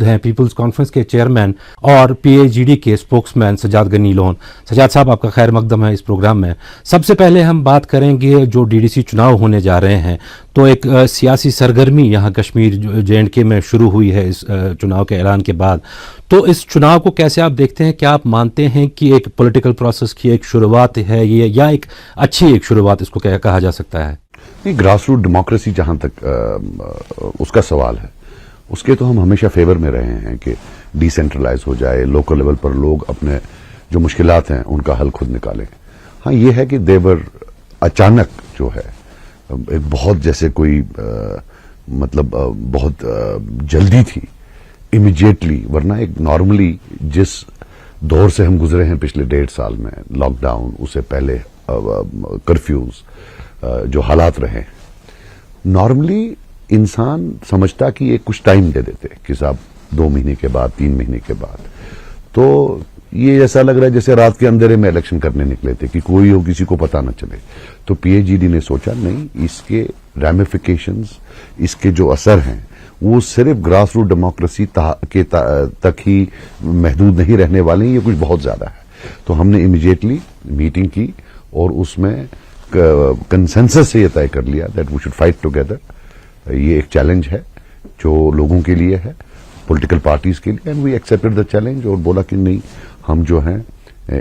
हैं peoples conference के chairman और पीएजीडी के स्पोक्समैन सजाद गनी लोन। सजाद साहब, आपका खैर मकदम है इस प्रोग्राम में। सबसे पहले हम बात करेंगे जो डीडीसी चुनाव होने जा रहे हैं, तो एक सियासी सरगर्मी यहाँ कश्मीर जेएंडके में शुरू हुई है इस चुनाव के ऐलान के बाद। तो इस चुनाव को कैसे आप देखते हैं? क्या आप मानते हैं कि एक पॉलिटिकल प्रोसेस की एक शुरुआत है ये, या एक अच्छी एक शुरुआत इसको क्या कहा जा सकता है? ग्रास रूट डेमोक्रेसी जहां तक उसका सवाल है, उसके तो हम हमेशा फेवर में रहे हैं कि डिसेंट्रलाइज हो जाए, लोकल लेवल पर लोग अपने जो मुश्किलात हैं उनका हल खुद निकालें। हाँ, ये है कि देवर अचानक जो है एक बहुत जैसे कोई बहुत जल्दी थी, इमीडिएटली, वरना एक नॉर्मली जिस दौर से हम गुजरे हैं पिछले 1.5 साल में, लॉकडाउन, उससे पहले कर्फ्यूज, जो हालात रहे, नॉर्मली इंसान समझता कि ये कुछ टाइम दे देते कि साहब 2 महीने के बाद, 3 महीने के बाद। तो ये ऐसा लग रहा है जैसे रात के अंधेरे में इलेक्शन करने निकले थे कि कोई हो, किसी को पता न चले। तो पीएजीडी ने सोचा नहीं, इसके रैमिफिकेशंस, इसके जो असर हैं वो सिर्फ ग्रास रूट डेमोक्रेसी तक ही महदूद नहीं रहने वाले हैं, ये कुछ बहुत ज्यादा है। तो हमने इमीडिएटली मीटिंग की और उसमें कंसेंसस से ये तय कर लिया that we should fight together. ये एक चैलेंज है जो लोगों के लिए है, पॉलिटिकल पार्टीज के लिए, and we accepted the challenge और बोला कि नहीं, हम जो हैं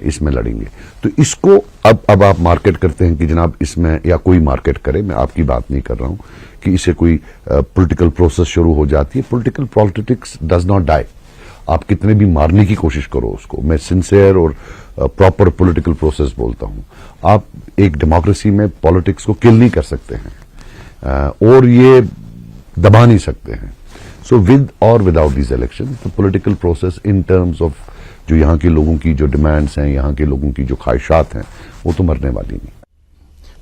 इसमें लड़ेंगे। तो इसको अब आप मार्केट करते हैं कि जनाब इसमें, या कोई मार्केट करे, मैं आपकी बात नहीं कर रहा हूं कि इससे कोई पॉलिटिकल प्रोसेस शुरू हो जाती है। Politics does not die. आप कितने भी मारने की कोशिश करो उसको, मैं सिंसियर और प्रॉपर पॉलिटिकल प्रोसेस बोलता हूं। आप एक डेमोक्रेसी में पॉलिटिक्स को किल नहीं कर सकते हैं और ये दबा नहीं सकते हैं। सो विद और without this election, the political process in terms of जो यहाँ के लोगों की जो डिमांड्स हैं, यहाँ के लोगों की जो ख्वाहिशात हैं, वो तो मरने वाली नहीं।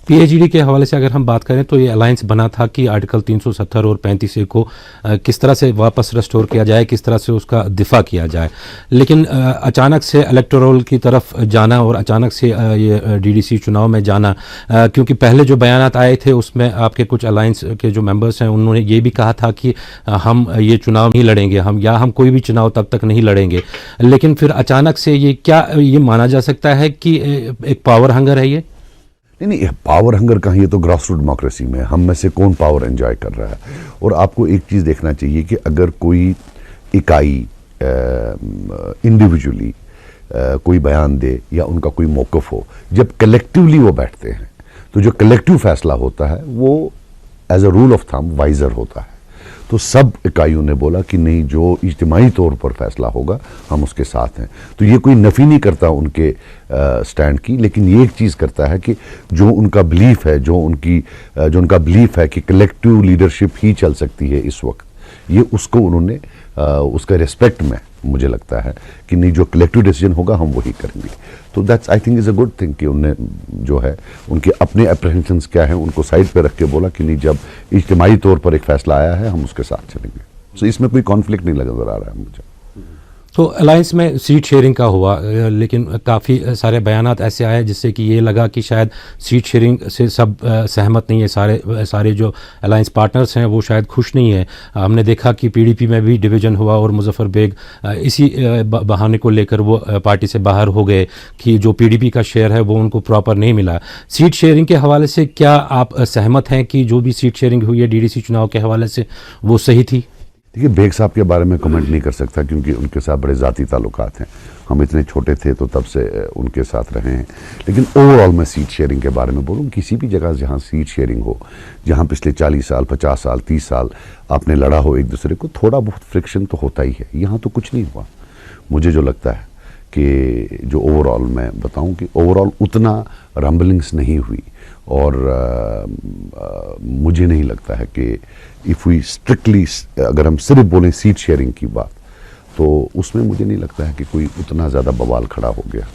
पीएजीडी के हवाले से अगर हम बात करें तो ये अलायंस बना था कि आर्टिकल 370 और 35 को किस तरह से वापस रेस्टोर किया जाए, किस तरह से उसका दिफा किया जाए। लेकिन अचानक से इलेक्टोरल की तरफ जाना और अचानक से ये डीडीसी चुनाव में जाना, क्योंकि पहले जो बयानात आए थे उसमें आपके कुछ अलायंस के जो मेंबर्स हैं उन्होंने ये भी कहा था कि हम ये चुनाव नहीं लड़ेंगे, हम कोई भी चुनाव तब तक नहीं लड़ेंगे। लेकिन फिर अचानक से ये क्या ये माना जा सकता है कि एक पावर हंगर है ये? नहीं, पावर हंगर कहाँ, ये तो ग्रास रूट डेमोक्रेसी में हम में से कौन पावर एंजॉय कर रहा है। और आपको एक चीज देखना चाहिए कि अगर कोई इकाई इंडिविजुअली कोई बयान दे या उनका कोई मौकफ हो, जब कलेक्टिवली वो बैठते हैं तो जो कलेक्टिव फैसला होता है वो as a rule of thumb wiser होता है। तो सब इकाइयों ने बोला कि नहीं, जो इज्तिमाई तौर पर फैसला होगा हम उसके साथ हैं। तो ये कोई नफी नहीं करता उनके स्टैंड की, लेकिन ये एक चीज़ करता है कि जो उनका बिलीफ है, जो उनका बिलीफ है कि कलेक्टिव लीडरशिप ही चल सकती है इस वक्त, ये उसको उन्होंने उसका रिस्पेक्ट में मुझे लगता है कि नहीं, जो कलेक्टिव डिसीजन होगा हम वही करेंगे। तो that's I think is a good thing कि उनने जो है उनके अपने अप्रहेंशंस क्या हैं उनको साइड पे रख के बोला कि नहीं, जब इज्तिमाई तौर पर एक फैसला आया है हम उसके साथ चलेंगे। तो इसमें कोई कॉन्फ्लिक्ट नहीं नजर आ रहा है मुझे। तो अलायंस में सीट शेयरिंग का हुआ, लेकिन काफ़ी सारे बयानात ऐसे आए जिससे कि ये लगा कि शायद सीट शेयरिंग से सब सहमत नहीं है, सारे जो अलायंस पार्टनर्स हैं वो शायद खुश नहीं है। हमने देखा कि पीडीपी में भी डिवीज़न हुआ और मुजफ्फर बेग इसी बहाने को लेकर वो पार्टी से बाहर हो गए कि जो पीडीपी का शेयर है वो उनको प्रॉपर नहीं मिला। सीट शेयरिंग के हवाले से क्या आप सहमत हैं कि जो भी सीट शेयरिंग हुई है डीडीसी चुनाव के हवाले से वो सही थी? देखिए, बेग साहब के बारे में कमेंट नहीं कर सकता क्योंकि उनके साथ बड़े ज़ाती ताल्लुकात हैं। हम इतने छोटे थे तो तब से उनके साथ रहे हैं। लेकिन ओवरऑल मैं सीट शेयरिंग के बारे में बोलूँ, किसी भी जगह जहाँ सीट शेयरिंग हो, जहाँ पिछले 40 साल, 50 साल, 30 साल आपने लड़ा हो एक दूसरे को, थोड़ा बहुत फ्रिक्शन तो होता ही है। यहाँ तो कुछ नहीं हुआ। मुझे जो लगता है कि जो ओवरऑल मैं बताऊँ कि ओवरऑल उतना रंबलिंग्स नहीं हुई और मुझे नहीं लगता है कि इफ वी स्ट्रिक्टली, अगर हम सिर्फ बोलें सीट शेयरिंग की बात, तो उसमें मुझे नहीं लगता है कि कोई उतना ज़्यादा बवाल खड़ा हो गया।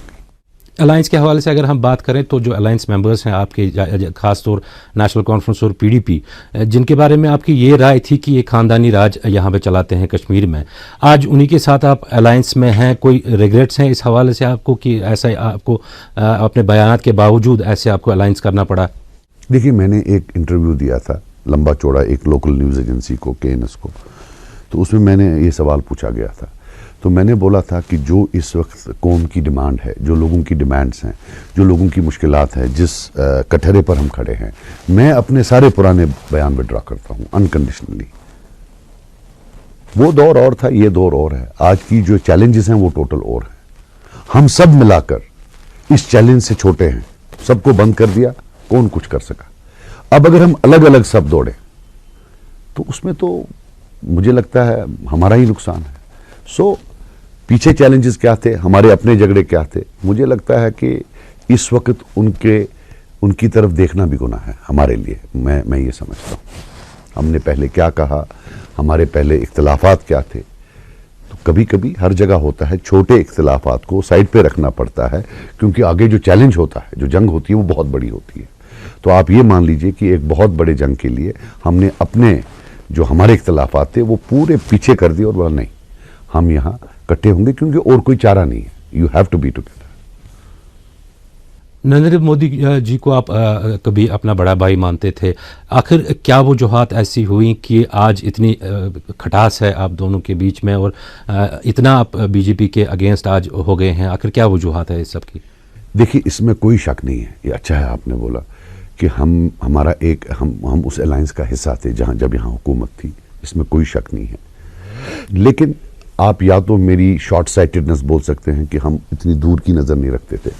अलायंस के हवाले से अगर हम बात करें तो जो अलायंस मेंबर्स हैं आपके, खासतौर नेशनल कॉन्फ्रेंस और पीडीपी, जिनके बारे में आपकी ये राय थी कि ये खानदानी राज यहाँ पे चलाते हैं कश्मीर में, आज उन्हीं के साथ आप अलायंस में हैं। कोई रिग्रेट्स हैं इस हवाले से आपको कि ऐसा आपको अपने बयानात के बावजूद ऐसे आपको अलायंस करना पड़ा? देखिए, मैंने एक इंटरव्यू दिया था लंबा चौड़ा एक लोकल न्यूज़ एजेंसी को, केएनएस को, तो उसमें मैंने ये सवाल पूछा गया था, तो मैंने बोला था कि जो इस वक्त कौम की डिमांड है, जो लोगों की डिमांड्स हैं, जो लोगों की मुश्किलात है, जिस कटहरे पर हम खड़े हैं, मैं अपने सारे पुराने बयान विड्रॉ करता हूं अनकंडीशनली। वो दौर और था, ये दौर और है। आज की जो चैलेंजेस हैं वो टोटल और है। हम सब मिलाकर इस चैलेंज से छोटे हैं, सबको बंद कर दिया, कौन कुछ कर सका। अब अगर हम अलग अलग सब दौड़े तो उसमें तो मुझे लगता है हमारा ही नुकसान है। सो पीछे चैलेंजेस क्या थे, हमारे अपने झगड़े क्या थे, मुझे लगता है कि इस वक्त उनकी तरफ देखना भी गुनाह है हमारे लिए। मैं ये समझता हूँ हमने पहले क्या कहा, हमारे पहले इख्तिलाफात क्या थे। तो कभी कभी हर जगह होता है, छोटे इख्तिलाफात को साइड पे रखना पड़ता है, क्योंकि आगे जो चैलेंज होता है, जो जंग होती है, वो बहुत बड़ी होती है। तो आप ये मान लीजिए कि एक बहुत बड़े जंग के लिए हमने अपने जो हमारे इख्तिलाफात थे वो पूरे पीछे कर दिए और बोला नहीं, हम यहाँ इकट्ठे होंगे क्योंकि और कोई चारा नहीं है। You have to be together. Narendra Modi ji को आप कभी अपना बड़ा भाई मानते थे। आखिर क्या वजूहात ऐसी हुई कि आज इतनी खटास है आप दोनों के बीच में और इतना आप बीजेपी के अगेंस्ट आज हो गए हैं? आखिर क्या वजूहात है इस सब की? देखिए, इसमें कोई शक नहीं है, ये अच्छा है आपने बोला कि हम उस अलायंस का हिस्सा थे जब यहाँ हुकूमत थी, इसमें कोई शक नहीं है। लेकिन आप या तो मेरी शॉर्ट साइटेडनेस बोल सकते हैं कि हम इतनी दूर की नज़र नहीं रखते थे,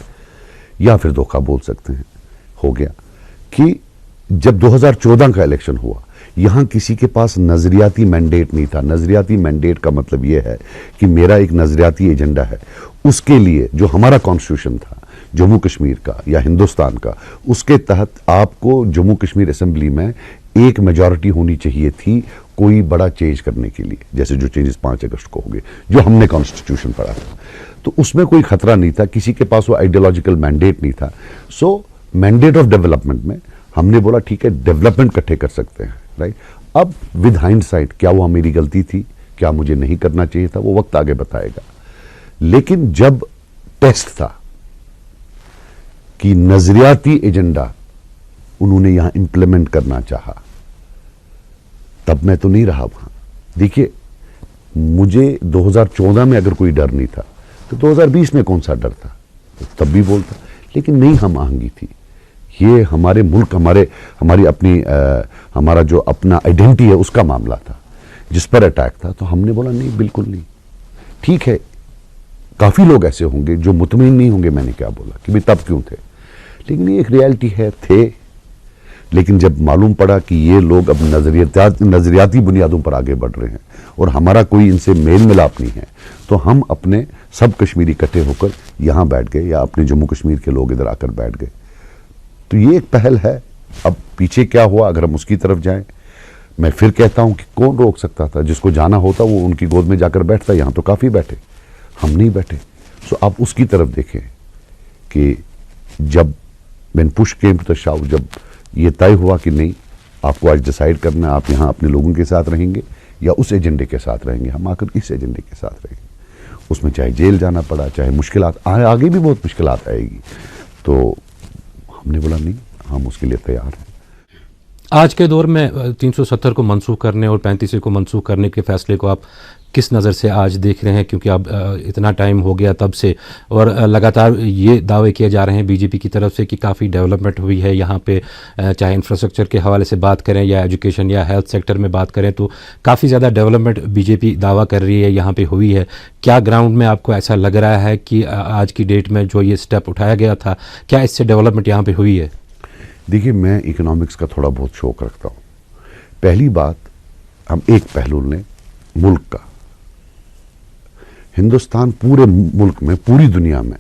या फिर धोखा बोल सकते हैं हो गया कि जब 2014 का इलेक्शन हुआ, यहां किसी के पास नजरियाती मैंडेट नहीं था। नजरियाती मैंडेट का मतलब यह है कि मेरा एक नजरियाती एजेंडा है, उसके लिए जो हमारा कॉन्स्टिट्यूशन था जम्मू कश्मीर का या हिंदुस्तान का, उसके तहत आपको जम्मू कश्मीर असेंबली में एक मेजॉरिटी होनी चाहिए थी कोई बड़ा चेंज करने के लिए, जैसे जो चेंजेस 5 अगस्त को हो गए, जो हमने कॉन्स्टिट्यूशन पढ़ा था। तो उसमें कोई खतरा नहीं था, किसी के पास वो आइडियोलॉजिकल मैंडेट नहीं था। सो मैंडेट ऑफ डेवलपमेंट में हमने बोला ठीक है, डेवलपमेंट इकट्ठे कर सकते हैं, राइट। अब विद हाइंडसाइट क्या वो मेरी गलती थी, क्या मुझे नहीं करना चाहिए था, वो वक्त आगे बताएगा। लेकिन जब टेस्ट था कि नजरियाती एजेंडा उन्होंने यहां इंप्लीमेंट करना चाहा, तब मैं तो नहीं रहा वहां। देखिए, मुझे 2014 में अगर कोई डर नहीं था तो 2020 में कौन सा डर था, तब भी बोलता। लेकिन नहीं हम आहंगी थी, ये हमारे मुल्क, हमारी अपनी हमारा जो अपना आइडेंटिटी है उसका मामला था, जिस पर अटैक था। तो हमने बोला नहीं, बिल्कुल नहीं। ठीक है, काफी लोग ऐसे होंगे जो मुतमईन नहीं होंगे, मैंने क्या बोला कि भाई तब क्यों थे, लेकिन ये एक रियलिटी है, थे। लेकिन जब मालूम पड़ा कि ये लोग अब नजरियाती बुनियादों पर आगे बढ़ रहे हैं और हमारा कोई इनसे मेल मिलाप नहीं है, तो हम अपने सब कश्मीरी इकट्ठे होकर यहां बैठ गए, या अपने जम्मू कश्मीर के लोग इधर आकर बैठ गए। तो ये एक पहल है। अब पीछे क्या हुआ, अगर हम उसकी तरफ जाएं, मैं फिर कहता हूं कि कौन रोक सकता था, जिसको जाना होता वो उनकी गोद में जाकर बैठता। यहां तो काफी बैठे, हम नहीं बैठे। सो आप उसकी तरफ देखें कि जब when push came to the shove, जब ये तय हुआ कि नहीं, आपको आज डिसाइड करना है, आप यहां अपने लोगों के साथ रहेंगे या उस एजेंडे के साथ रहेंगे। हम आकर इस एजेंडे के साथ रहेंगे, उसमें चाहे जेल जाना पड़ा, चाहे मुश्किलात आगे भी बहुत मुश्किलात आएगी। तो हमने बोला नहीं, हम उसके लिए तैयार हैं। आज के दौर में 370 को मनसूख करने और 35 को मनसूख करने के फैसले को आप किस नज़र से आज देख रहे हैं? क्योंकि अब इतना टाइम हो गया तब से, और लगातार ये दावे किए जा रहे हैं बीजेपी की तरफ से कि काफ़ी डेवलपमेंट हुई है यहाँ पे, चाहे इंफ्रास्ट्रक्चर के हवाले से बात करें या एजुकेशन या हेल्थ सेक्टर में बात करें, तो काफ़ी ज़्यादा डेवलपमेंट बीजेपी दावा कर रही है यहाँ पे हुई है। क्या ग्राउंड में आपको ऐसा लग रहा है कि आज की डेट में जो ये स्टेप उठाया गया था, क्या इससे डेवलपमेंट यहाँ पर हुई है? देखिए, मैं इकोनॉमिक्स का थोड़ा बहुत शौक रखता हूँ। पहली बात, हम एक पहलू लें मुल्क का। हिंदुस्तान पूरे मुल्क में, पूरी दुनिया में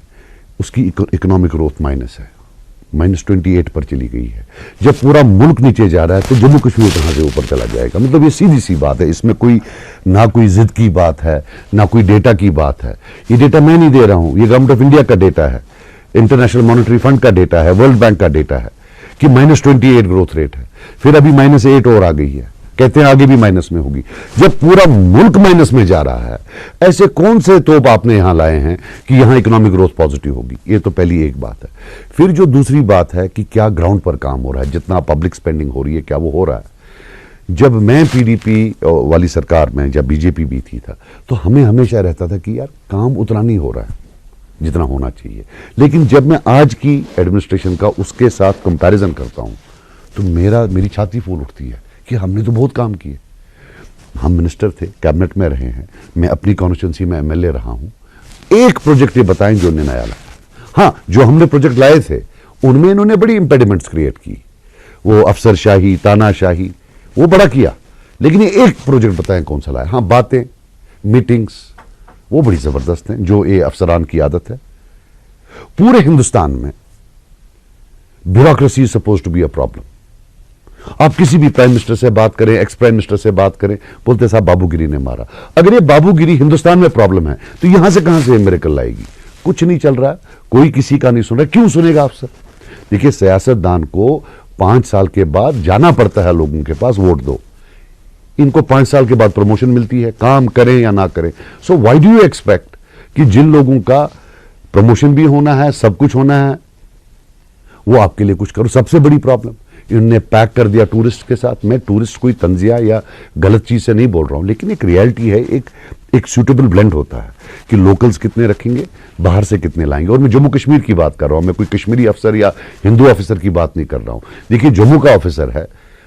उसकी इकोनॉमिक ग्रोथ माइनस है, -28 पर चली गई है। जब पूरा मुल्क नीचे जा रहा है तो जम्मू कश्मीर कहां से ऊपर चला जाएगा? मतलब ये सीधी सी बात है, इसमें ना कोई जिद की बात है, ना कोई डेटा की बात है। ये डेटा मैं नहीं दे रहा हूं, ये गवर्नमेंट ऑफ इंडिया का डेटा है, इंटरनेशनल मॉनेटरी फंड का डेटा है, वर्ल्ड बैंक का डेटा है कि -28 ग्रोथ रेट है। फिर अभी -8 और आ गई है, कहते हैं आगे भी माइनस में होगी। जब पूरा मुल्क माइनस में जा रहा है, ऐसे कौन से तोप आपने यहां लाए हैं कि यहां इकोनॉमिक ग्रोथ पॉजिटिव होगी? ये तो पहली एक बात है। फिर जो दूसरी बात है कि क्या ग्राउंड पर काम हो रहा है, जितना पब्लिक स्पेंडिंग हो रही है, क्या वो हो रहा है? जब मैं पीडीपी वाली सरकार में, जब बीजेपी भी थी था, तो हमें हमेशा रहता था कि यार काम उतना नहीं हो रहा है जितना होना चाहिए। लेकिन जब मैं आज की एडमिनिस्ट्रेशन का उसके साथ कंपैरिजन करता हूं तो मेरी छाती फूल उठती है कि हमने तो बहुत काम किए। हम मिनिस्टर थे, कैबिनेट में रहे हैं, मैं अपनी कॉन्स्टिट्यूंसी में एमएलए रहा हूं। एक प्रोजेक्ट ये बताएं जो उन्होंने नया लाया। हाँ, जो हमने प्रोजेक्ट लाए थे उनमें इन्होंने बड़ी इंपेडिमेंट्स क्रिएट की, वो अफसरशाही, तानाशाही, वो बड़ा किया। लेकिन ये एक प्रोजेक्ट बताएं कौन सा लाया। हाँ, बातें, मीटिंग्स वो बड़ी जबरदस्त हैं, जो ये अफसरान की आदत है। पूरे हिंदुस्तान में bureaucracy is suppose to be a problem. आप किसी भी प्राइम मिनिस्टर से बात करें, एक्स प्राइम मिनिस्टर से बात करें, बोलते साहब बाबूगिरी ने मारा। अगर ये बाबूगिरी हिंदुस्तान में प्रॉब्लम है तो यहां से कहां से मिरेकल लाएगी? कुछ नहीं चल रहा, कोई किसी का नहीं सुन रहा। क्यों सुनेगा अफसर? देखिए, सियासतदान को 5 साल के बाद जाना पड़ता है लोगों के पास, वोट दो। इनको 5 साल के बाद प्रमोशन मिलती है, काम करें या ना करें। So why do you expect कि जिन लोगों का प्रमोशन भी होना है, सब कुछ होना है, वो आपके लिए कुछ करो? सबसे बड़ी प्रॉब्लम इन्होंने पैक कर दिया टूरिस्ट के साथ। मैं टूरिस्ट कोई तंजिया या गलत चीज से नहीं बोल रहा हूं, लेकिन एक रियलिटी है, एक सूटेबल ब्लेंड होता है कि लोकल्स कितने रखेंगे, बाहर से कितने लाएंगे। और मैं जम्मू कश्मीर की बात कर रहा हूं, मैं कोई कश्मीरी अफसर या हिंदू ऑफिसर की बात नहीं कर रहा हूं। देखिए, जम्मू का ऑफिसर है,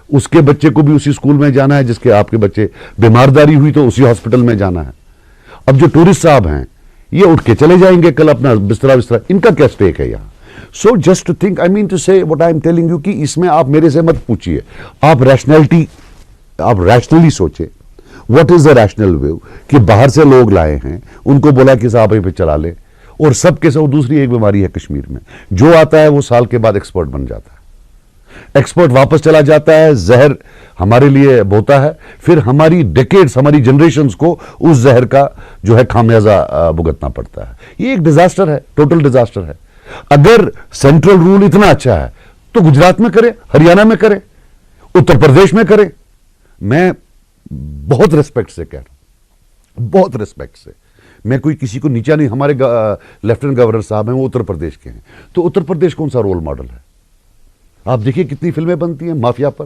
उसके बच्चे को भी उसी स्कूल में जाना है जिसके आपके बच्चे, बीमारदारी हुई तो उसी हॉस्पिटल में जाना है। अब जो टूरिस्ट साहब हैं ये उठ के चले जाएंगे कल, अपना बिस्तरा, इनका क्या स्टेक है यहां? So just to think, I mean to say what I am telling you, कि इसमें आप मेरे से मत पूछिए, आप रैशनली सोचे। व्हाट इज द रैशनल वे कि बाहर से लोग लाए हैं, उनको बोला कि साहब पे चला ले, और सबके सब दूसरी एक बीमारी है कश्मीर में, जो आता है वो साल के बाद एक्सपर्ट बन जाता है, एक्सपर्ट वापस चला जाता है, जहर हमारे लिए बोता है, फिर हमारी डेकेड्स, हमारी जनरेशंस को उस जहर का जो है खामियाजा भुगतना पड़ता है। ये एक डिजास्टर है, टोटल डिजास्टर है। अगर सेंट्रल रूल इतना अच्छा है तो गुजरात में करें, हरियाणा में करें, उत्तर प्रदेश में करें। मैं बहुत रिस्पेक्ट से कह रहा हूं, बहुत रिस्पेक्ट से। मैं कोई किसी को नीचा नहीं, हमारे लेफ्टिनेंट गवर्नर साहब हैं, वो उत्तर प्रदेश के हैं, तो उत्तर प्रदेश कौन सा रोल मॉडल है? आप देखिए कितनी फिल्में बनती हैं माफिया पर,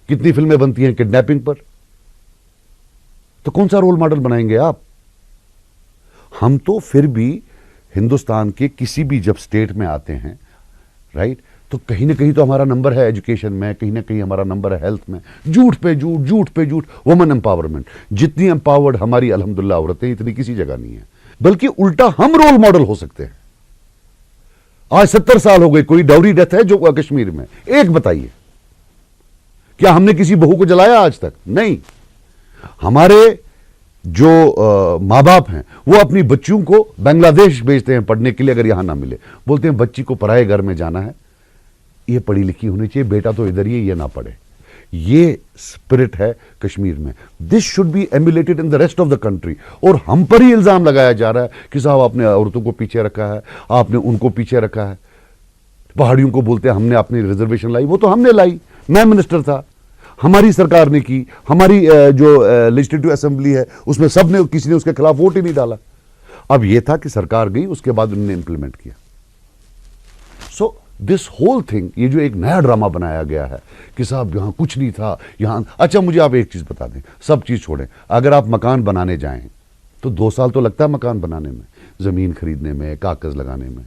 कितनी फिल्में बनती हैं किडनैपिंग पर, तो कौन सा रोल मॉडल बनाएंगे आप? हम तो फिर भी हिंदुस्तान के किसी भी जब स्टेट में आते हैं, राइट, तो कहीं ना कहीं तो हमारा नंबर है एजुकेशन में, कहीं ना कहीं हमारा नंबर है हेल्थ में। झूठ पे झूठ, झूठ पे झूठ। वुमेन एम्पावरमेंट, जितनी एम्पावर्ड हमारी अल्हम्दुलिल्लाह औरतें, इतनी किसी जगह नहीं है। बल्कि उल्टा हम रोल मॉडल हो सकते हैं। आज 70 साल हो गए, कोई डाउरी डेथ है जो कश्मीर में? एक बताइए, क्या हमने किसी बहू को जलाया आज तक? नहीं। हमारे जो माँ बाप हैं वो अपनी बच्चियों को बांग्लादेश भेजते हैं पढ़ने के लिए, अगर यहां ना मिले, बोलते हैं बच्ची को पराए घर में जाना है, ये पढ़ी लिखी होनी चाहिए, बेटा तो इधर ही ये ना पढ़े। ये स्पिरिट है कश्मीर में। This should be emulated in the rest of the country. और हम पर ही इल्जाम लगाया जा रहा है कि साहब आपने औरतों को पीछे रखा है, आपने उनको पीछे रखा है। पहाड़ियों को बोलते हैं हमने अपनी रिजर्वेशन लाई, वो तो हमने लाई, मैं मिनिस्टर था, हमारी सरकार ने की, हमारी जो लेजिस्लेटिव असेंबली है उसमें सबने, किसी ने उसके खिलाफ वोट ही नहीं डाला। अब यह था कि सरकार गई, उसके बाद उन्होंने इंप्लीमेंट किया। सो दिस होल थिंग, ये जो एक नया ड्रामा बनाया गया है कि साहब यहां कुछ नहीं था, यहां। अच्छा, मुझे आप एक चीज बता दें, सब चीज छोड़ें, अगर आप मकान बनाने जाएं तो 2 साल तो लगता है मकान बनाने में, जमीन खरीदने में, कागज लगाने में।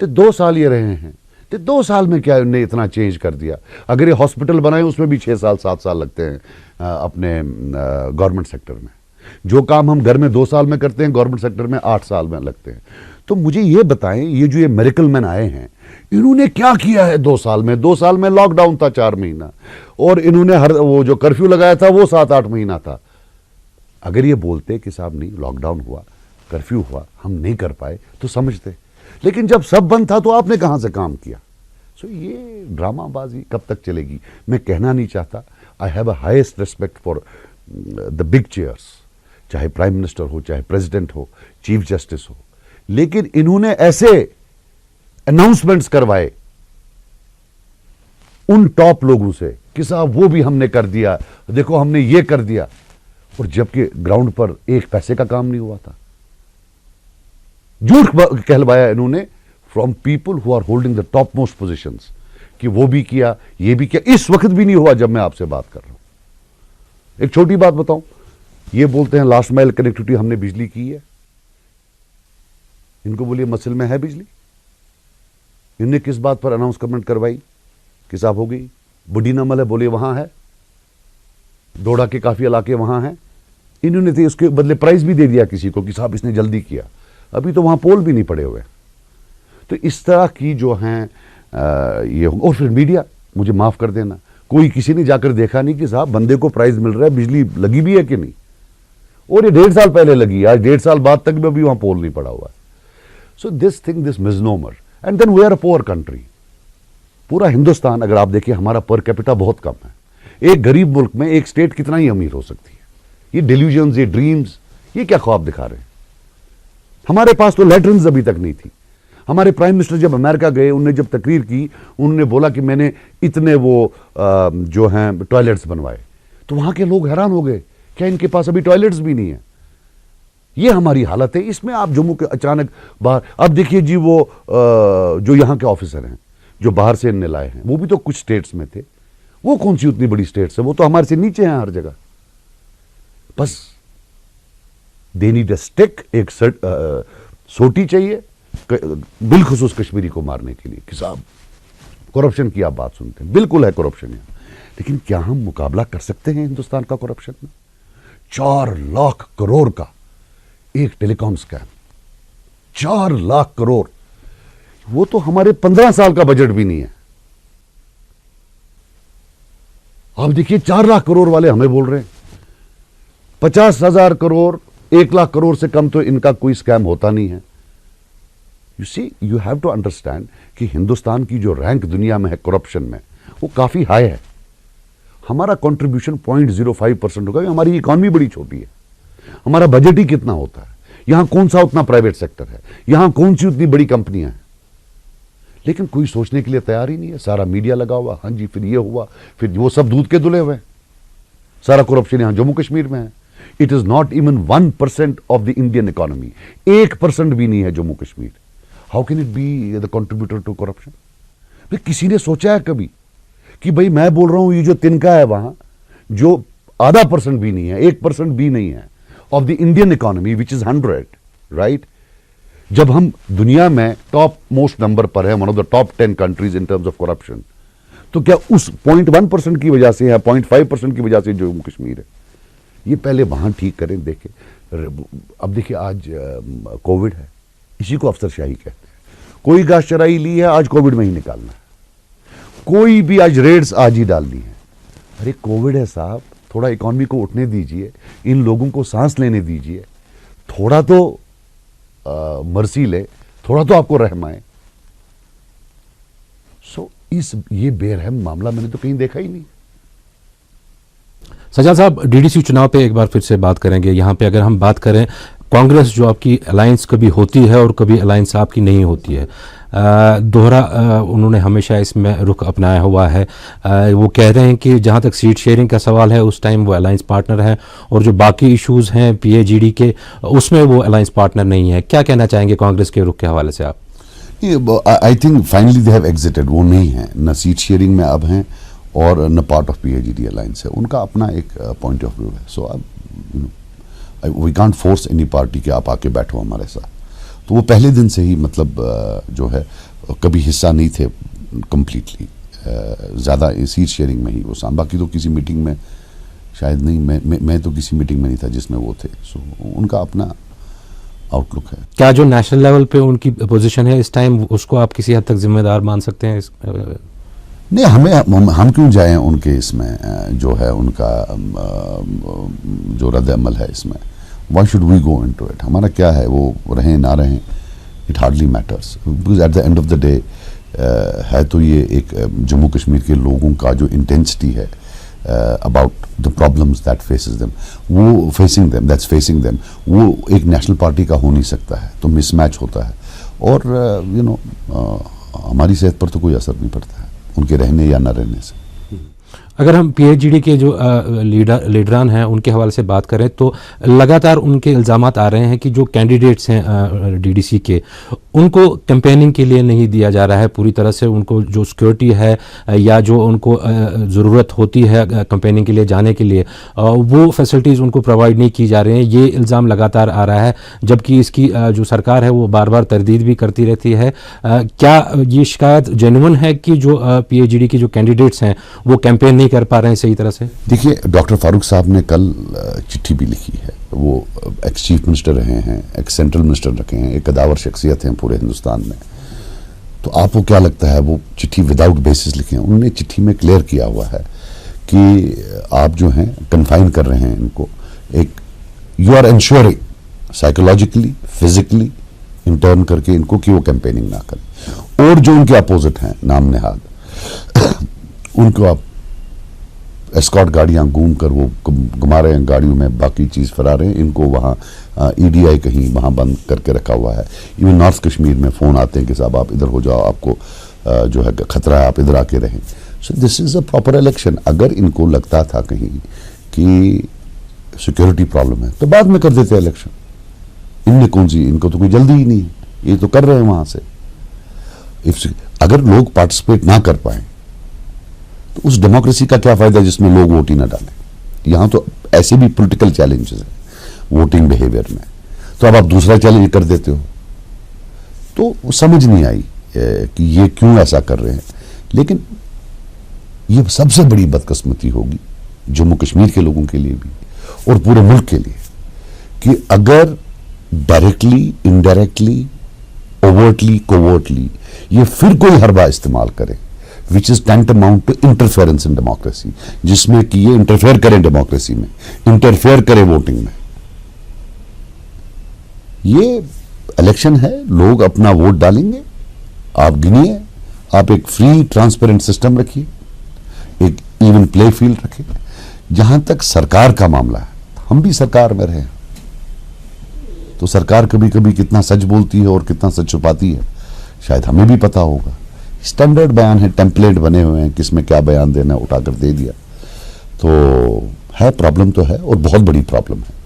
तो 2 साल ये रहे हैं, तो 2 साल में क्या उन्होंने इतना चेंज कर दिया? अगर ये हॉस्पिटल बनाए उसमें भी 6 साल 7 साल लगते हैं अपने गवर्नमेंट सेक्टर में। जो काम हम घर में 2 साल में करते हैं, गवर्नमेंट सेक्टर में 8 साल में लगते हैं। तो मुझे ये बताएं, ये जो ये मेरिकल मैन आए हैं, इन्होंने क्या किया है 2 साल में? 2 साल में लॉकडाउन था 4 महीना, और इन्होंने वो जो कर्फ्यू लगाया था वो 7-8 महीना था। अगर ये बोलते कि साहब नहीं, लॉकडाउन हुआ, कर्फ्यू हुआ, हम नहीं कर पाए, तो समझते। लेकिन जब सब बंद था तो आपने कहां से काम किया? सो ये ड्रामाबाजी कब तक चलेगी? मैं कहना नहीं चाहता। I have a highest respect for the big chairs, चाहे प्राइम मिनिस्टर हो, चाहे प्रेसिडेंट हो, चीफ जस्टिस हो, लेकिन इन्होंने ऐसे अनाउंसमेंट्स करवाए उन टॉप लोगों से कि साहब वो भी हमने कर दिया, देखो हमने ये कर दिया, और जबकि ग्राउंड पर एक पैसे का काम नहीं हुआ था। झूठ कहलवाया इन्होंने from people who are holding the top most positions कि वो भी किया, ये भी किया। इस वक्त भी नहीं हुआ जब मैं आपसे बात कर रहा हूं। एक छोटी बात बताऊं, ये बोलते हैं लास्ट माइल कनेक्टिविटी हमने बिजली की है। इनको बोलिए मसल में है बिजली? इनने किस बात पर अनाउंसमेंट करवाई कि साहब हो गई? बुढ़ी नमल है, बोले वहां है। दोड़ा के काफी इलाके वहां हैं। इन्होंने तो उसके बदले प्राइस भी दे दिया किसी को कि साहब इसने जल्दी किया। अभी तो वहां पोल भी नहीं पड़े हुए। तो इस तरह की जो हैं ये, और फिर मीडिया, मुझे माफ कर देना, कोई किसी ने जाकर देखा नहीं कि साहब बंदे को प्राइस मिल रहा है, बिजली लगी भी है कि नहीं। और ये 1.5 साल पहले लगी, आज 1.5 साल बाद तक भी अभी वहां पोल नहीं पड़ा हुआ है। So this thing, this misnomer, and then we are a poor country. पूरा हिंदुस्तान अगर आप देखिए, हमारा पर कैपिटा बहुत कम है। एक गरीब मुल्क में एक स्टेट कितना ही अमीर हो सकती है? ये डिल्यूजन्स, ये ड्रीम्स, ये क्या ख्वाब दिखा रहे हैं? हमारे पास तो लैट्रिन्स अभी तक नहीं थी। हमारे प्राइम मिनिस्टर जब अमेरिका गए, उन्होंने जब तकरीर की, उन्होंने बोला कि मैंने इतने वो जो हैं टॉयलेट्स बनवाए। तो वहां के लोग हैरान हो गए, क्या इनके पास अभी टॉयलेट्स भी नहीं है? ये हमारी हालत है। इसमें आप जम्मू के अचानक बाहर, अब देखिए जी, वो जो यहाँ के ऑफिसर हैं जो बाहर से इनने लाए हैं, वो भी तो कुछ स्टेट्स में थे। वो कौन सी उतनी बड़ी स्टेट्स है? वो तो हमारे से नीचे हैं हर जगह। बस दे नीड अ स्टिक, एक सोटी चाहिए बिलखुसूस कश्मीरी को मारने के लिए कि साहब करप्शन की आप बात सुनते हैं, बिल्कुल है करप्शन यहाँ। लेकिन क्या हम मुकाबला कर सकते हैं हिंदुस्तान का करप्शन में? 4 लाख करोड़ का एक टेलीकॉम स्कैम, 4 लाख करोड़, वो तो हमारे 15 साल का बजट भी नहीं है। आप देखिए 4 लाख करोड़ वाले हमें बोल रहे हैं 50,000 करोड़, 1 लाख करोड़ से कम तो इनका कोई स्कैम होता नहीं है। You see, you have to understand कि हिंदुस्तान की जो रैंक दुनिया में है करप्शन में, वो काफी हाई है। हमारा कंट्रीब्यूशन 0.05% होगा। हमारी इकॉनमी बड़ी छोटी है, हमारा बजट ही कितना होता है। यहां कौन सा उतना प्राइवेट सेक्टर है, यहां कौन सी उतनी बड़ी कंपनियां हैं? लेकिन कोई सोचने के लिए तैयार ही नहीं है। सारा मीडिया लगा हुआ, हाँ जी फिर ये हुआ, फिर वो सब दूध के धुले हुए। सारा करप्शन यहां जम्मू कश्मीर में है। It is not even 1% of the Indian economy. 1% भी नहीं है Jammu Kashmir. How can it be the contributor to corruption? फिर किसी ने सोचा है कभी कि भाई मैं बोल रहा हूं ये जो तिनका है वहां, जो आधा % भी नहीं है, 1% भी नहीं है of the Indian economy which is 100, right? जब हम दुनिया में टॉप मोस्ट नंबर पर है, one of the top 10 countries in terms of corruption, तो क्या उस 0.1% की वजह से या 0.5% की वजह से जम्मू कश्मीर है? ये पहले वहां ठीक करें, देखें। अब देखिए आज कोविड है, इसी को अफसरशाही कहते हैं। कोई घास चराई ली है, आज कोविड में ही निकालना है। कोई भी आज रेड्स आज ही डालनी है। अरे कोविड है साहब, थोड़ा इकॉनमी को उठने दीजिए, इन लोगों को सांस लेने दीजिए, थोड़ा तो मर्सी ले, थोड़ा तो आपको रहम आए। सो ये बेरहम मामला मैंने तो कहीं देखा ही नहीं। सज्जाद साहब, डीडीसी चुनाव पे एक बार फिर से बात करेंगे। यहाँ पे अगर हम बात करें, कांग्रेस जो आपकी अलायंस कभी होती है और कभी अलायंस आपकी नहीं होती है, दोहरा उन्होंने हमेशा इसमें रुख अपनाया हुआ है। वो कह रहे हैं कि जहाँ तक सीट शेयरिंग का सवाल है उस टाइम वो अलायंस पार्टनर है, और जो बाकी इश्यूज़ हैं पीएजीडी के, उसमें वो अलायंस पार्टनर नहीं है। क्या कहना चाहेंगे कांग्रेस के रुख के हवाले से आप? I think finally they have exerted. वो नहीं है, न सीट शेयरिंग में अब हैं और न पार्ट ऑफ पीएजीडी अलायंस है। उनका अपना एक पॉइंट ऑफ व्यू है। सो अब we can't force any party कि आप आके बैठो हमारे साथ। तो वो पहले दिन से ही मतलब जो है कभी हिस्सा नहीं थे कंप्लीटली, ज़्यादा सीट शेयरिंग में ही वो बाकी तो किसी मीटिंग में शायद नहीं, मैं तो किसी मीटिंग में नहीं था जिसमें वो थे। सो उनका अपना आउटलुक है। क्या जो नेशनल लेवल पे उनकी पोजीशन है इस टाइम, उसको आप किसी हद तक जिम्मेदार मान सकते हैं? नहीं, हम क्यों जाएं उनके इसमें जो है उनका जो रद्द अमल है इसमें। Why should we go into it? हमारा क्या है, वो रहें ना रहें, it hardly matters, because at the end of the day है तो ये एक जम्मू कश्मीर के लोगों का जो इंटेंसिटी है about the problems that faces them, वो फेसिंग देम, वो एक नेशनल पार्टी का हो नहीं सकता है। तो मिसमैच होता है और हमारी सेहत पर तो कोई असर नहीं पड़ता है उनके रहने या न रहने से। अगर हम पीएचडी के जो लीडरान हैं उनके हवाले से बात करें तो लगातार उनके इल्ज़ामात आ रहे हैं कि जो कैंडिडेट्स हैं डीडीसी के, उनको कैंपेनिंग के लिए नहीं दिया जा रहा है पूरी तरह से। उनको जो सिक्योरिटी है या जो उनको ज़रूरत होती है कैंपेनिंग के लिए जाने के लिए, वो फैसिलिटीज़ उनको प्रोवाइड नहीं की जा रही हैं। ये इल्ज़ाम लगातार आ रहा है, जबकि इसकी जो सरकार है वो बार बार तरदीद भी करती रहती है। क्या ये शिकायत जेन्युइन है कि जो पीएचडी के जो कैंडिडेट्स हैं वो कैंपेन नहीं कर पा रहे हैं सही तरह से? देखिए, डॉक्टर फारूक साहब ने कल चिट्ठी भी लिखी है। वो एक्स चीफ मिनिस्टर रहे हैं, एक्स सेंट्रल मिनिस्टर रखे हैं, एक कदावर शख्सियत हैं पूरे हिंदुस्तान में। तो आपको क्या लगता है वो चिट्ठी विदाउट बेसिस लिखे हैं? उन्होंने चिट्ठी में क्लियर किया हुआ है कि आप जो हैं कन्फाइन कर रहे हैं इनको, एक you are insuring psychologically physically intern करके इनको कि वो कैंपेनिंग ना करें। और जो उनके अपोजिट हैं नाम नेहाद, उनको आप एस्कॉर्ट गाड़ियां घूम कर वो घुमा रहे हैं गाड़ियों में, बाकी चीज़ फरा रहे हैं इनको। वहाँ ईडीआई कहीं वहाँ बंद करके रखा हुआ है। इवन नॉर्थ कश्मीर में फ़ोन आते हैं कि साहब आप इधर हो जाओ, आपको जो है खतरा है, आप इधर आके रहें। So this is a proper election. अगर इनको लगता था कहीं कि सिक्योरिटी प्रॉब्लम है तो बाद में कर देते इलेक्शन। इनने कौन सी, इनको तो कोई जल्दी ही नहीं है, ये तो कर रहे हैं वहाँ से। अगर लोग पार्टिसिपेट ना कर पाए तो उस डेमोक्रेसी का क्या फायदा जिसमें लोग वोट ही ना डालें। यहां तो ऐसे भी पॉलिटिकल चैलेंजेस हैं वोटिंग बिहेवियर में, तो अब आप दूसरा चैलेंज कर देते हो। तो समझ नहीं आई कि ये क्यों ऐसा कर रहे हैं। लेकिन ये सबसे बड़ी बदकिस्मती होगी जम्मू कश्मीर के लोगों के लिए भी और पूरे मुल्क के लिए कि अगर डायरेक्टली, इनडायरेक्टली, ओवर्टली, कोवर्टली ये फिर कोई हरबा इस्तेमाल करे which is tantamount to interference in democracy, जिसमें कि ये इंटरफेयर करें डेमोक्रेसी में, इंटरफेयर करें वोटिंग में। ये इलेक्शन है, लोग अपना वोट डालेंगे, आप गिनिए, आप एक फ्री ट्रांसपेरेंट सिस्टम रखिए, एक इवन प्ले फील्ड रखिए। जहां तक सरकार का मामला है, हम भी सरकार में रहे, तो सरकार कभी कभी कितना सच बोलती है और कितना सच छुपाती है शायद हमें भी पता होगा। स्टैंडर्ड बयान है, टेम्पलेट बने हुए हैं, किसमें क्या बयान देना है उठाकर दे दिया। तो है, प्रॉब्लम तो है और बहुत बड़ी प्रॉब्लम है।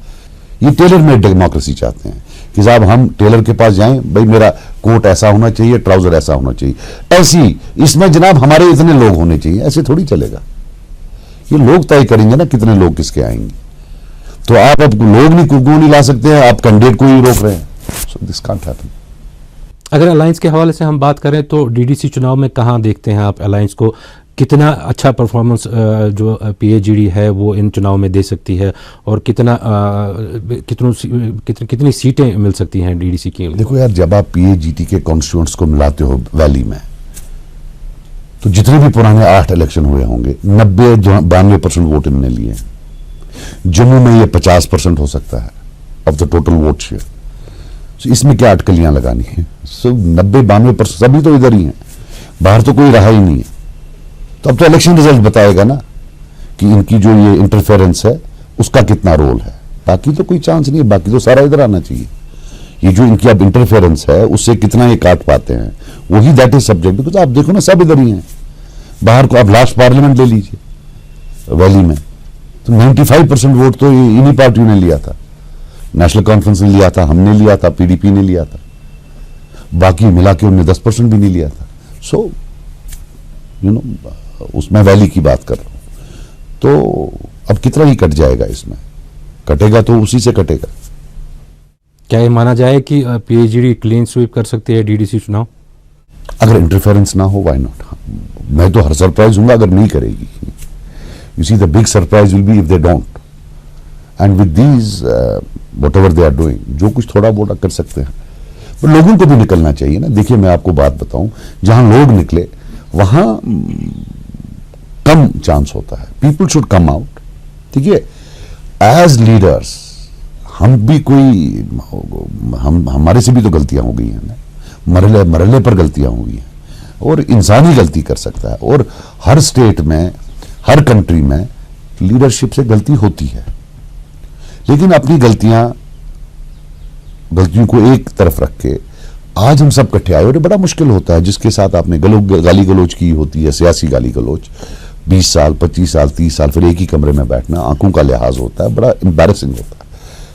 ये टेलर मेड डेमोक्रेसी चाहते हैं कि साहब हम टेलर के पास जाएं, भाई मेरा कोट ऐसा होना चाहिए, ट्राउजर ऐसा होना चाहिए, ऐसी इसमें जनाब हमारे इतने लोग होने चाहिए। ऐसे थोड़ी चलेगा, ये लोग तय करेंगे ना कितने लोग किसके आएंगे। तो आप अब लोग नहीं कुकू नहीं ला सकते हैं, आप कैंडिडेट को ही रोक रहे हैं। So this can't happen. अगर अलायंस के हवाले से हम बात करें तो डीडीसी चुनाव में कहाँ देखते हैं आप अलायंस को? कितना अच्छा परफॉर्मेंस जो पीएचडी है वो इन चुनाव में दे सकती है और कितनी सीटें मिल सकती हैं डीडीसी की? देखो यार, जब आप पीएचडी के कॉन्स्टिट्यूएंट्स को मिलाते हो वैली में, तो जितने भी पुराने 8 इलेक्शन हुए होंगे 90-92% वोट इन्होंने लिए। जम्मू में ये 50% हो सकता है of the total vote share. इसमें क्या अटकलियां लगानी है? 90-92% सभी तो इधर ही हैं, बाहर तो कोई रहा ही नहीं है। तो अब तो इलेक्शन रिजल्ट बताएगा ना कि इनकी जो ये इंटरफेरेंस है उसका कितना रोल है। बाकी तो कोई चांस नहीं है, बाकी तो सारा इधर आना चाहिए। ये जो इनकी अब इंटरफेरेंस है उससे कितना ये काट पाते हैं, वही दैट इज सब्जेक्ट। बिकॉज आप देखो ना, सब इधर ही हैं, बाहर को आप लास्ट पार्लियामेंट ले लीजिए वैली में, तो 95% वोट तो इन्हीं पार्टियों ने लिया था। नेशनल कॉन्फ्रेंस ने लिया था, हमने लिया था, पीडीपी ने लिया था, बाकी मिला के उन्होंने 10% भी नहीं लिया था। सो उसमें वैली की बात कर रहा हूं। तो अब कितना ही कट जाएगा, इसमें कटेगा तो उसी से कटेगा। क्या ये माना जाए कि पीएचडी क्लीन स्वीप कर सकती है डीडीसी चुनाव? अगर इंटरफेरेंस ना हो, व्हाई नॉट। मैं तो हर सरप्राइज हूंगा अगर नहीं करेगी। You see the big surprise will be if they don't, and with these whatever they are doing, जो कुछ थोड़ा बहुत कर सकते हैं, पर लोगों को भी निकलना चाहिए ना। देखिए, मैं आपको बात बताऊं, जहां लोग निकले वहां कम चांस होता है। People should come out. ठीक है, एज लीडर्स हम भी कोई, हमारे से भी तो गलतियां हो गई हैं ना, मरले पर गलतियां हुई हैं, और इंसान ही गलती कर सकता है। और हर स्टेट में, हर कंट्री में लीडरशिप से गलती होती है, लेकिन अपनी गलतियों को एक तरफ रख के आज हम सब इकट्ठे आए। और बड़ा मुश्किल होता है, जिसके साथ आपने गाली गलोच की होती है, सियासी गाली गलोच, 20 साल, 25 साल, 30 साल फिर एक ही कमरे में बैठना, आंखों का लिहाज होता है, बड़ा एम्बैरेसिंग होता है।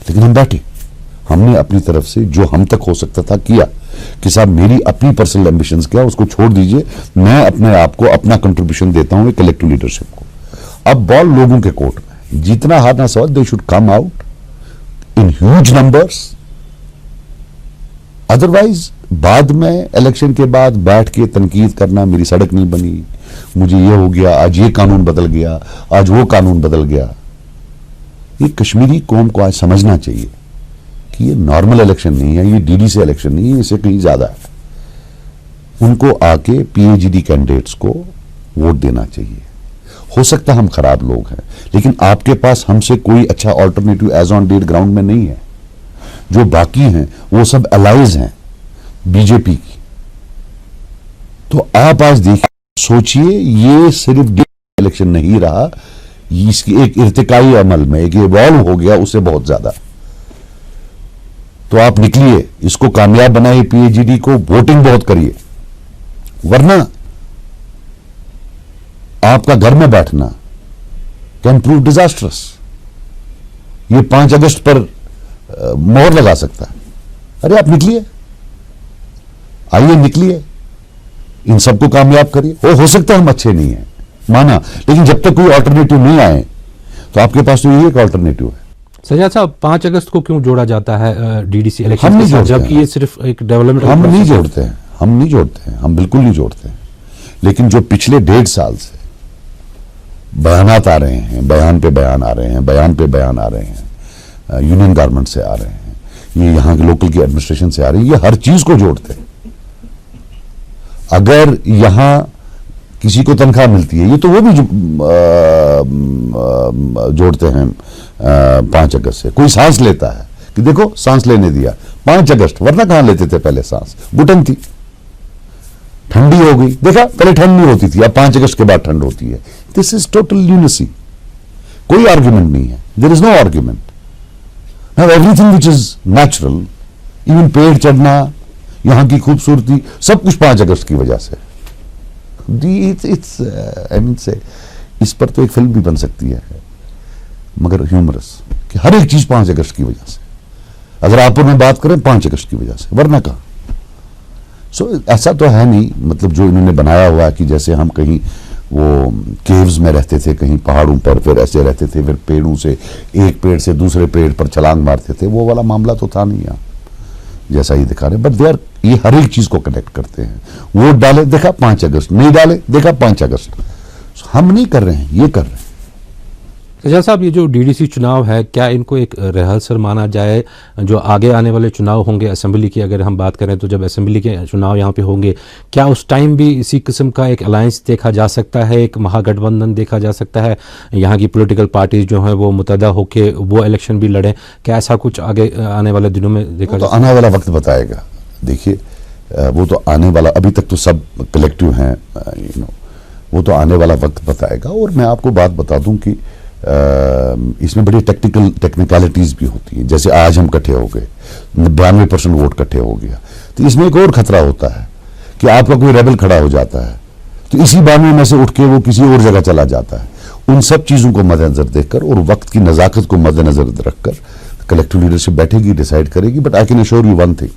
लेकिन हम बैठे, हमने अपनी तरफ से जो हम तक हो सकता था किया कि साहब मेरी अपनी पर्सनल एम्बिशंस क्या, उसको छोड़ दीजिए, मैं अपने आप को अपना कंट्रीब्यूशन देता हूं कलेक्टिव लीडरशिप को। अब बॉल लोगों के कोर्ट में, जितना हारना सवाल, they should come out in huge numbers. Otherwise बाद में इलेक्शन के बाद बैठ के तनकीद करना, मेरी सड़क नहीं बनी, मुझे ये हो गया, आज ये कानून बदल गया, आज वो कानून बदल गया। ये कश्मीरी कौम को आज समझना चाहिए कि ये नॉर्मल इलेक्शन नहीं है, ये डीडीसी इलेक्शन नहीं है, इससे कहीं ज्यादा है। उनको आके पीएचडी कैंडिडेट्स को वोट देना चाहिए। हो सकता है हम खराब लोग हैं, लेकिन आपके पास हमसे कोई अच्छा alternative as on date ground में नहीं है। जो बाकी हैं वो सब अलाइज हैं बीजेपी की। तो आप आज देखिए, सोचिए, ये सिर्फ इलेक्शन नहीं रहा, इसकी एक इर्तिकाई अमल में एक इवॉल्व हो गया उससे बहुत ज्यादा। तो आप निकलिए, इसको कामयाब बनाइए, पीएचडी को वोटिंग बहुत करिए, वरना आपका घर में बैठना कैन प्रूव डिजास्टरस। ये 5 अगस्त पर मोहर लगा सकता है। अरे आप निकलिए, आइए निकलिए, इन सबको कामयाब करिए। हो सकता है हम अच्छे नहीं हैं, माना, लेकिन जब तक कोई ऑल्टरनेटिव नहीं आए तो आपके पास तो ये एक ऑल्टरनेटिव है। सजाद साहब, 5 अगस्त को क्यों जोड़ा जाता है डीडीसी हम इलेक्शन नहीं के साथ, जोड़ते जबकि हैं। ये सिर्फ एक डेवलपमेंट हम नहीं जोड़ते हैं, हम नहीं जोड़ते हैं, हम बिल्कुल नहीं जोड़ते हैं। लेकिन जो पिछले 1.5 साल से बयानात आ रहे हैं, बयान पे बयान आ रहे हैं, बयान पे बयान आ रहे हैं, यूनियन गवर्नमेंट से आ रहे हैं, ये यहां के लोकल की एडमिनिस्ट्रेशन से आ रही है, ये हर चीज को जोड़ते हैं। अगर यहां किसी को तनख्वाह मिलती है, ये तो वो भी जोड़ते हैं 5 अगस्त से। कोई सांस लेता है कि देखो सांस लेने दिया 5 अगस्त, वरना कहां लेते थे पहले सांस, घुटन थी, ठंडी हो गई, देखा पहले ठंड नहीं होती थी, अब 5 अगस्त के बाद ठंड होती है। This is total lunacy. कोई आर्ग्यूमेंट नहीं है, there is no argument. Now everything which is natural, even पेड़ चढ़ना, यहां की खूबसूरती, सब कुछ 5 अगस्त की वजह से। आई मीन से इस पर तो एक फिल्म भी बन सकती है, मगर ह्यूमरस, कि हर एक चीज 5 अगस्त की वजह से। अगर आप में बात करें 5 अगस्त की वजह से, वरना कहां। सो ऐसा तो है नहीं, मतलब जो इन्होंने बनाया हुआ है कि जैसे हम कहीं वो केव्स में रहते थे, कहीं पहाड़ों पर, फिर ऐसे रहते थे, फिर पेड़ों से, एक पेड़ से दूसरे पेड़ पर छलांग मारते थे, वो वाला मामला तो था नहीं यहाँ जैसा ही दिखा रहे। बट दे आर, ये हर एक चीज को कनेक्ट करते हैं। वोट डाले, देखा 5 अगस्त, नहीं डाले, देखा 5 अगस्त। हम नहीं कर रहे हैं, ये कर रहे हैं। सजाद साहब, ये जो डीडीसी चुनाव है, क्या इनको एक रिहर्सल माना जाए जो आगे आने वाले चुनाव होंगे असेंबली की? अगर हम बात करें तो जब असेंबली के चुनाव यहाँ पे होंगे, क्या उस टाइम भी इसी किस्म का एक अलायंस देखा जा सकता है, एक महागठबंधन देखा जा सकता है, यहाँ की पॉलिटिकल पार्टीज जो हैं वो मुतहदा होकर वो इलेक्शन भी लड़ें? क्या ऐसा कुछ आगे आने वाले दिनों में देखा तो आने वाला वक्त बताएगा। देखिए, वो तो आने वाला, अभी तक तो सब कलेक्टिव हैं, वो तो आने वाला वक्त बताएगा। और मैं आपको बात बता दूं कि इसमें बड़ी टेक्निकलिटीज भी होती हैं। जैसे आज हम इकट्ठे हो गए, 92% वोट इकट्ठे हो गया, तो इसमें एक और खतरा होता है कि आपका कोई रेबल खड़ा हो जाता है, तो इसी 92 में से उठ के वो किसी और जगह चला जाता है। उन सब चीजों को मद्देनजर देखकर और वक्त की नजाकत को मद्देनजर रखकर कलेक्टिव लीडरशिप बैठेगी, डिसाइड करेगी। But I can assure you one thing,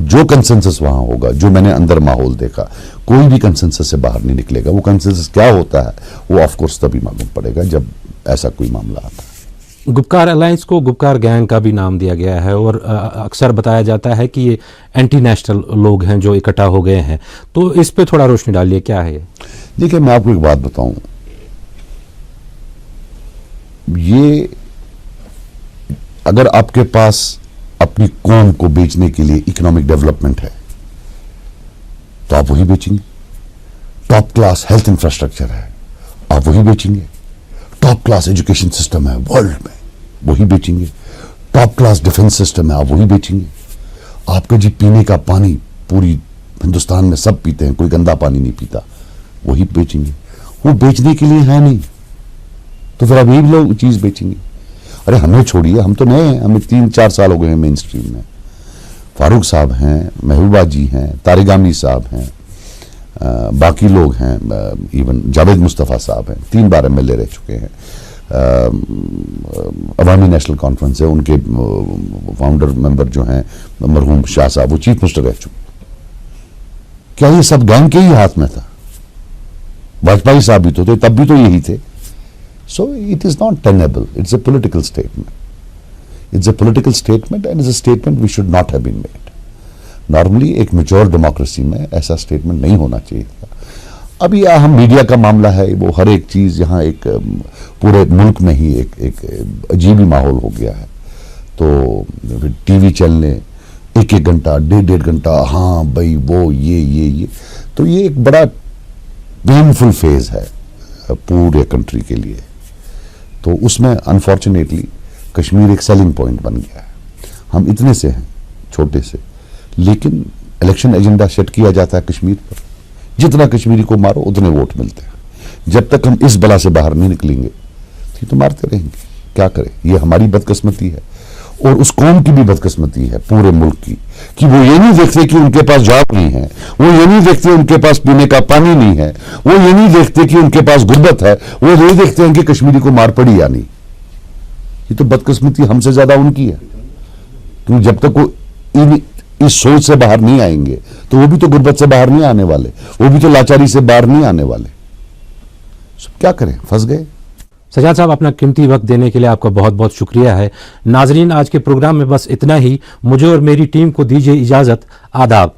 जो कंसेंसस वहां होगा, जो मैंने अंदर माहौल देखा, कोई भी कंसेंसस से बाहर नहीं निकलेगा। वो कंसेंसस क्या होता है वो ऑफ कोर्स तभी मालूम पड़ेगा जब ऐसा कोई मामला आता है। गुपकार अलायंस को गुपकार गैंग का भी नाम दिया गया है और अक्सर बताया जाता है कि ये एंटी नेशनल लोग हैं जो इकट्ठा हो गए हैं, तो इस पे थोड़ा रोशनी डालिए, क्या है ये? देखिए, मैं आपको एक बात बताऊं, ये अगर आपके पास अपनी कौम को बेचने के लिए इकोनॉमिक डेवलपमेंट है तो आप वही बेचेंगे। टॉप क्लास हेल्थ इंफ्रास्ट्रक्चर है, आप वही बेचेंगे। टॉप क्लास एजुकेशन सिस्टम है वर्ल्ड में, वही बेचेंगे। टॉप क्लास डिफेंस सिस्टम है, आप वही बेचेंगे। आपका जी पीने का पानी पूरी हिंदुस्तान में सब पीते हैं, कोई गंदा पानी नहीं पीता, वही बेचेंगे। वो बेचने के लिए है नहीं, तो फिर अब यही लोग चीज बेचेंगे। अरे हमें छोड़िए, हम तो नए हैं, हमें 3-4 साल हो गए हैं मेन स्ट्रीम में। फारूक साहब हैं, महबूबा जी हैं, तारिगामी साहब हैं, बाकी लोग हैं, इवन जावेद मुस्तफ़ा साहब हैं, 3 बार MLA रह चुके हैं, अवामी नेशनल कॉन्फ्रेंस है, उनके फाउंडर मेंबर जो हैं मरहूम शाह साहब, वो चीफ मिनिस्टर रह चुके। क्या ये सब गैंग के ही हाथ में था? वाजपेयी साहब भी तो थे, तब भी तो यही थे। So it is not tenable, it's a political statement, it's a political statement and is a statement we should not have been made. Normally एक मैच्योर डेमोक्रेसी में ऐसा स्टेटमेंट नहीं होना चाहिए था। अभी हम मीडिया का मामला है, वो हर एक चीज यहाँ एक पूरे मुल्क में ही एक अजीब ही माहौल हो गया है। तो टीवी चलने 1-1 घंटा 1.5 घंटा, हाँ भाई वो ये तो ये एक बड़ा पेनफुल फेज है पूरे कंट्री के लिए। तो उसमें अनफॉर्चुनेटली कश्मीर एक सेलिंग पॉइंट बन गया है। हम इतने से हैं, छोटे से, लेकिन इलेक्शन एजेंडा सेट किया जाता है कश्मीर पर। जितना कश्मीरी को मारो उतने वोट मिलते हैं। जब तक हम इस बला से बाहर नहीं निकलेंगे तो मारते रहेंगे। क्या करें, ये हमारी बदकिस्मती है और उस कौम की भी बदकिस्मती है पूरे मुल्क की, कि वो ये नहीं देखते कि उनके पास जॉब नहीं है, वो ये नहीं देखते उनके पास पीने का पानी नहीं है, वो ये नहीं देखते कि उनके पास गुर्बत है, वो ये देखते हैं कि कश्मीरी को मार पड़ी या नहीं। ये तो बदकिस्मती हमसे ज्यादा उनकी है, क्योंकि जब तक वो इस सोच से बाहर नहीं आएंगे तो वो भी तो गुर्बत से बाहर नहीं आने वाले, वो भी तो लाचारी से बाहर नहीं आने वाले। क्या करें, फंस गए। सजाद साहब, अपना कीमती वक्त देने के लिए आपका बहुत बहुत शुक्रिया है। नाजरीन, आज के प्रोग्राम में बस इतना ही। मुझे और मेरी टीम को दीजिए इजाजत। आदाब।